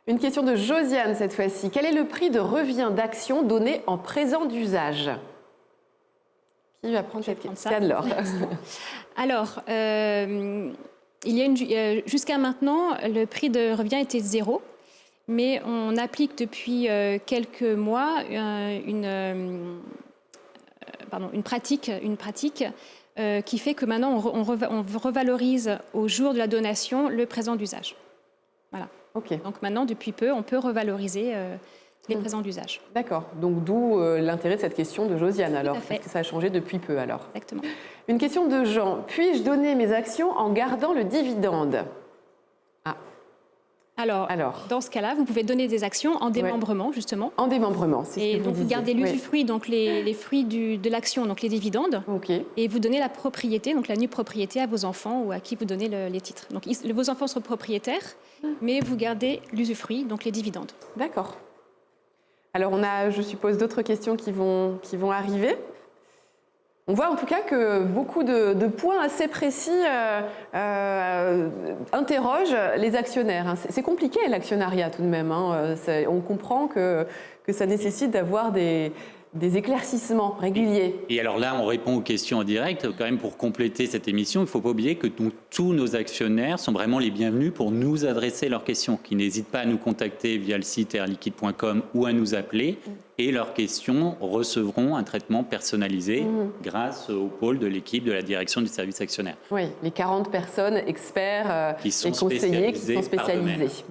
Une question de Josiane cette fois-ci. Quel est le prix de revient d'action donné en présent d'usage? Qui va prendre cette question? C'est Anne-Laure. Alors, jusqu'à maintenant, le prix de revient était 0, mais on applique depuis quelques mois une pratique qui fait que maintenant on revalorise au jour de la donation le présent d'usage. Voilà. Ok. Donc maintenant, depuis peu, on peut revaloriser les présents d'usage. D'accord. Donc d'où l'intérêt de cette question de Josiane alors, à fait. parce que ça a changé depuis peu alors. Exactement. Une question de Jean. Puis-je donner mes actions en gardant le dividende? Alors, dans ce cas-là, vous pouvez donner des actions en démembrement, justement. En démembrement, c'est ce Et que donc, vous disiez. gardez l'usufruit, donc les fruits de l'action, donc les dividendes. Ok. Et vous donnez la propriété, donc la nue propriété à vos enfants ou à qui vous donnez les titres. Donc, vos enfants sont propriétaires, mais vous gardez l'usufruit, donc les dividendes. D'accord. Alors, on a, je suppose, d'autres questions qui vont arriver. On voit en tout cas que beaucoup de points assez précis interrogent les actionnaires, hein. C'est compliqué l'actionnariat tout de même, hein. On comprend que ça nécessite d'avoir des éclaircissements réguliers. Et alors là, on répond aux questions en direct. Quand même, pour compléter cette émission, il ne faut pas oublier que tous nos actionnaires sont vraiment les bienvenus pour nous adresser leurs questions, qui n'hésitent pas à nous contacter via le site airliquide.com ou à nous appeler. Et leurs questions recevront un traitement personnalisé grâce au pôle de l'équipe de la direction du service actionnaire. Oui, les 40 personnes experts et conseillers qui sont spécialisés.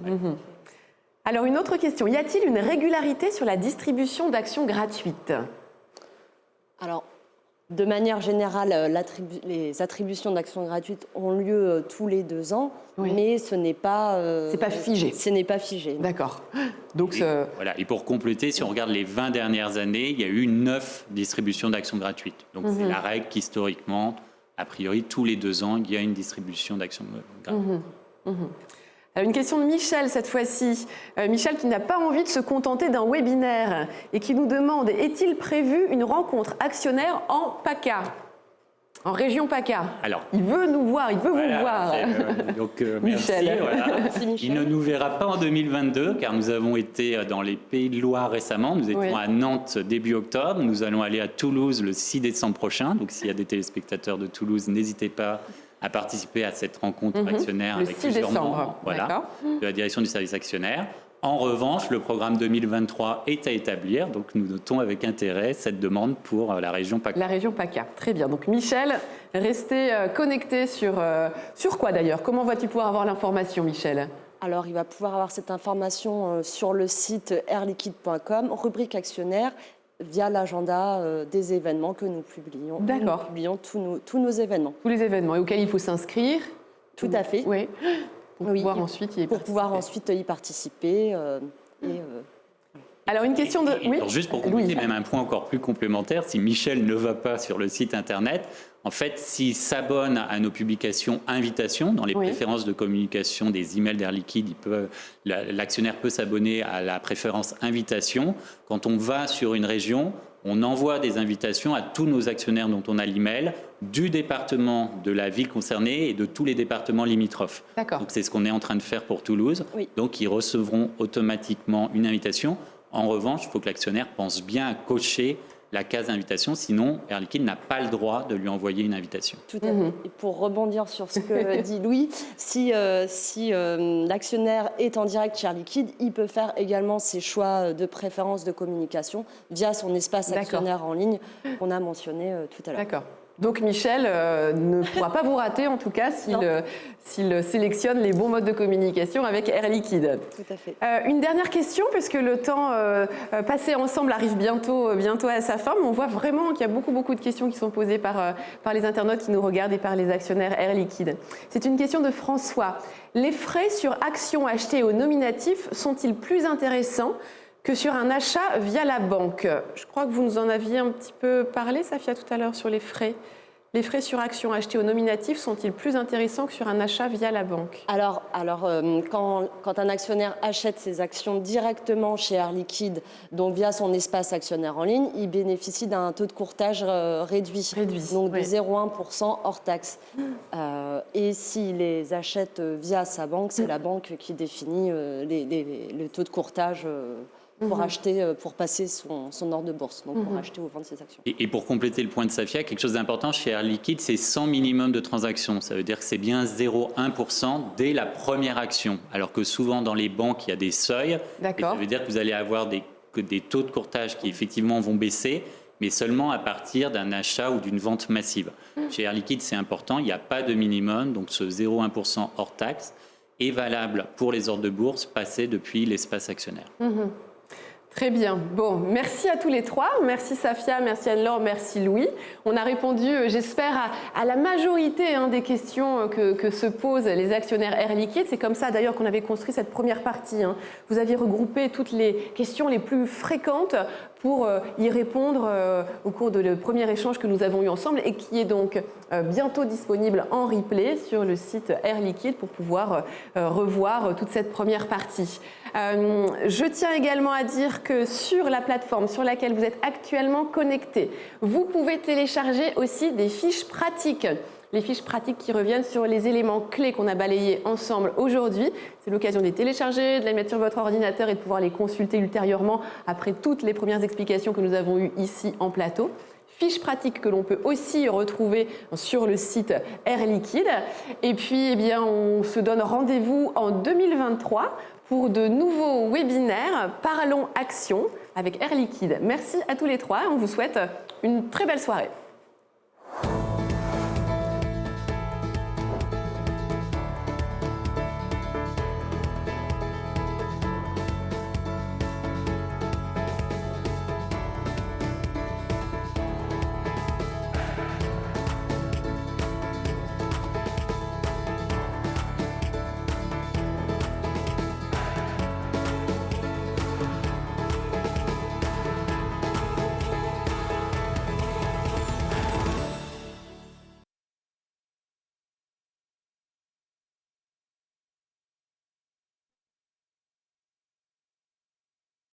Alors, une autre question. Y a-t-il une régularité sur la distribution d'actions gratuites? Alors, de manière générale, les attributions d'actions gratuites ont lieu tous les 2 ans, mais ce n'est pas... c'est pas figé. Ce n'est pas figé. D'accord. Donc, voilà. Et pour compléter, si on regarde les 20 dernières années, il y a eu 9 distributions d'actions gratuites. Donc, c'est la règle qu'historiquement, a priori, tous les 2 ans, il y a une distribution d'actions gratuites. Alors une question de Michel cette fois-ci. Michel qui n'a pas envie de se contenter d'un webinaire et qui nous demande: est-il prévu une rencontre actionnaire en PACA, en région PACA? Alors, il veut nous voir, il veut vous voir. Michel. Merci, voilà. Merci, Michel. Il ne nous verra pas en 2022 car nous avons été dans les Pays de Loire récemment. Nous étions à Nantes début octobre. Nous allons aller à Toulouse le 6 décembre prochain. Donc s'il y a des téléspectateurs de Toulouse, n'hésitez pas à participer à cette rencontre actionnaire le avec 6 plusieurs décembre. membres de la direction du service actionnaire. En revanche, le programme 2023 est à établir, donc nous notons avec intérêt cette demande pour la région PACA. La région PACA, très bien. Donc Michel, restez connecté sur quoi d'ailleurs? Comment vas-tu pouvoir avoir l'information, Michel? Alors, il va pouvoir avoir cette information sur le site airliquide.com, rubrique actionnaire, via l'agenda des événements que nous publions. D'accord. Nous publions tous nos événements. Tous les événements auxquels il faut s'inscrire. Tout à fait. Oui. Pour pouvoir ensuite y participer. Alors une question de... Alors juste pour compléter, même un point encore plus complémentaire, si Michel ne va pas sur le site internet, en fait, s'il s'abonne à nos publications invitations, dans les préférences de communication des emails d'Air Liquide, l'actionnaire peut s'abonner à la préférence invitation. Quand on va sur une région, on envoie des invitations à tous nos actionnaires dont on a l'email, du département de la ville concernée et de tous les départements limitrophes. D'accord. Donc c'est ce qu'on est en train de faire pour Toulouse. Oui. Donc ils recevront automatiquement une invitation. En revanche, il faut que l'actionnaire pense bien à cocher la case invitation, sinon Air Liquide n'a pas le droit de lui envoyer une invitation. Tout à fait. Et pour rebondir sur ce que dit Louis, si l'actionnaire est en direct chez Air Liquide, il peut faire également ses choix de préférence de communication via son espace actionnaire en ligne qu'on a mentionné tout à l'heure. D'accord. Donc Michel ne pourra pas vous rater, en tout cas, s'il sélectionne les bons modes de communication avec Air Liquide. Tout à fait. Une dernière question, puisque le temps passé ensemble arrive bientôt à sa fin. On voit vraiment qu'il y a beaucoup de questions qui sont posées par les internautes qui nous regardent et par les actionnaires Air Liquide. C'est une question de François. Les frais sur actions achetées au nominatif sont-ils plus intéressants que sur un achat via la banque? Je crois que vous nous en aviez un petit peu parlé, Safia, tout à l'heure, sur les frais. Les frais sur actions achetées au nominatif sont-ils plus intéressants que sur un achat via la banque? Alors quand un actionnaire achète ses actions directement chez Air Liquide, donc via son espace actionnaire en ligne, il bénéficie d'un taux de courtage réduit. Donc de 0,1% hors taxe. Et s'il les achète via sa banque, c'est la banque qui définit le taux de courtage pour acheter, pour passer son ordre de bourse, donc pour acheter ou vendre ses actions. Et pour compléter le point de Safia, quelque chose d'important chez Air Liquide, c'est 100 minimum de transactions. Ça veut dire que c'est bien 0,1% dès la première action. Alors que souvent dans les banques, il y a des seuils. D'accord. Ça veut dire que vous allez avoir des taux de courtage qui effectivement vont baisser, mais seulement à partir d'un achat ou d'une vente massive. Chez Air Liquide, c'est important, il n'y a pas de minimum, donc ce 0,1% hors taxe est valable pour les ordres de bourse passés depuis l'espace actionnaire. Très bien. Bon, merci à tous les trois. Merci Safia, merci Anne-Laure, merci Louis. On a répondu, j'espère, à la majorité des questions que se posent les actionnaires Air Liquide. C'est comme ça d'ailleurs qu'on avait construit cette première partie. Vous aviez regroupé toutes les questions les plus fréquentes pour y répondre au cours de le premier échange que nous avons eu ensemble et qui est donc bientôt disponible en replay sur le site Air Liquide pour pouvoir revoir toute cette première partie. Je tiens également à dire que sur la plateforme sur laquelle vous êtes actuellement connectés, vous pouvez télécharger aussi des fiches pratiques. Les fiches pratiques qui reviennent sur les éléments clés qu'on a balayés ensemble aujourd'hui. C'est l'occasion de les télécharger, de les mettre sur votre ordinateur et de pouvoir les consulter ultérieurement après toutes les premières explications que nous avons eues ici en plateau. Fiches pratiques que l'on peut aussi retrouver sur le site Air Liquide. Et puis, on se donne rendez-vous en 2023 pour de nouveaux webinaires Parlons Action avec Air Liquide. Merci à tous les trois. On vous souhaite une très belle soirée.